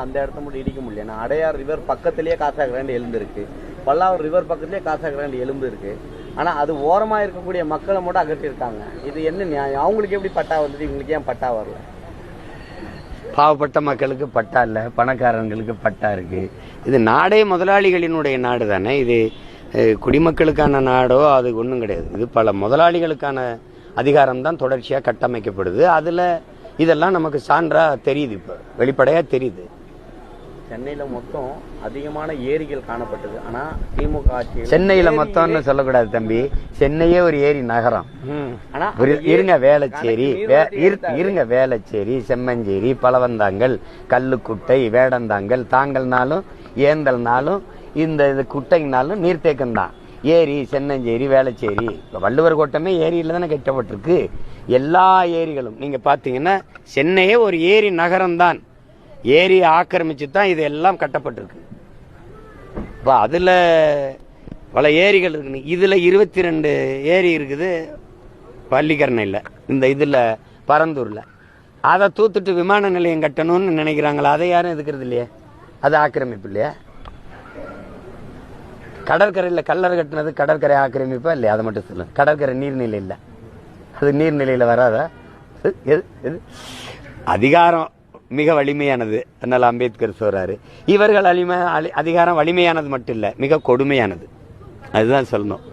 அந்த இடத்த மட்டும் இடிக்க முடியல. ஏன்னா அடையார் ரிவர் பக்கத்திலேயே காசாகிராண்டி எலும்பு இருக்கு, பல்லாவூர் ரிவர் பக்கத்திலேயே காசாகிராண்டி எலும்பு இருக்கு. ஆனா அது ஓரமா இருக்கக்கூடிய மக்களை மட்டும் அகற்றிருக்காங்க. இது என்ன நியாயம்? அவங்களுக்கு எப்படி பட்டா வந்தது, இவங்களுக்கு ஏன் பட்டா வரல? பாவப்பட்ட மக்களுக்கு பட்டா இல்லை, பணக்காரங்களுக்கு பட்டா இருக்கு. இது நாடே முதலாளிகளினுடைய நாடு தானே. இது குடிமக்களுக்கான நாடோ அது ஒன்றும் கிடையாது. இது பல முதலாளிகளுக்கான அதிகாரம் தான் தொடர்ச்சியாக கட்டமைக்கப்படுது. அதில் இதெல்லாம் நமக்கு சான்றா தெரியுது, இப்போ வெளிப்படையாக தெரியுது. சென்னையில மொத்தம் அதிகமான ஏரிகள் காணப்பட்டது. ஆனா திமுக ஆட்சி சென்னையில மொத்தம்னு சொல்லக்கூடாது தம்பி, சென்னையே ஒரு ஏரி நகரம். ஆனா இருங்க வேளச்சேரி, இருங்க வேளச்சேரி, செம்மஞ்சேரி, பலவந்தாங்கல், கல்லுக்குட்டை, வேடந்தாங்கல், தாங்கல்னாலும் ஏந்தல்னாலும் இந்த இது குட்டைனாலும் நீர்த்தேக்கம் தான். ஏரி சென்னஞ்சேரி, வேளச்சேரி, வள்ளுவர் கோட்டமே ஏரியில தானே கட்டப்பட்டிருக்கு. எல்லா ஏரிகளும் நீங்க பாத்தீங்கன்னா சென்னையே ஒரு ஏரி நகரம் தான். ஏரியை ஆக்கிரமிச்சு தான் இது எல்லாம் கட்டப்பட்டிருக்கு. இப்போ அதில் பல ஏரிகள் இருக்கு. இதில் 22 ஏரி இருக்குது பள்ளிக்கரணையில், இந்த இதில் பரந்தூரில். அதை தூத்துட்டு விமான நிலையம் கட்டணும்னு நினைக்கிறாங்களா? அதை யாரும் எதுக்கிறது இல்லையே. அது ஆக்கிரமிப்பு இல்லையா? கடற்கரையில் கல்லறை கட்டினது கடற்கரை ஆக்கிரமிப்பா இல்லையா? அதை மட்டும் சொல்லுங்க. கடற்கரை நீர்நிலை இல்லை, அது நீர்நிலையில் வராதா? அதிகாரம் மிக வலிமையானது. அதனால அம்பேத்கர் சொல்றாரு, இவர்கள் அதிகாரம் வலிமையானது மட்டும் இல்ல, மிக கொடுமையானது. அதுதான் சொல்லணும்.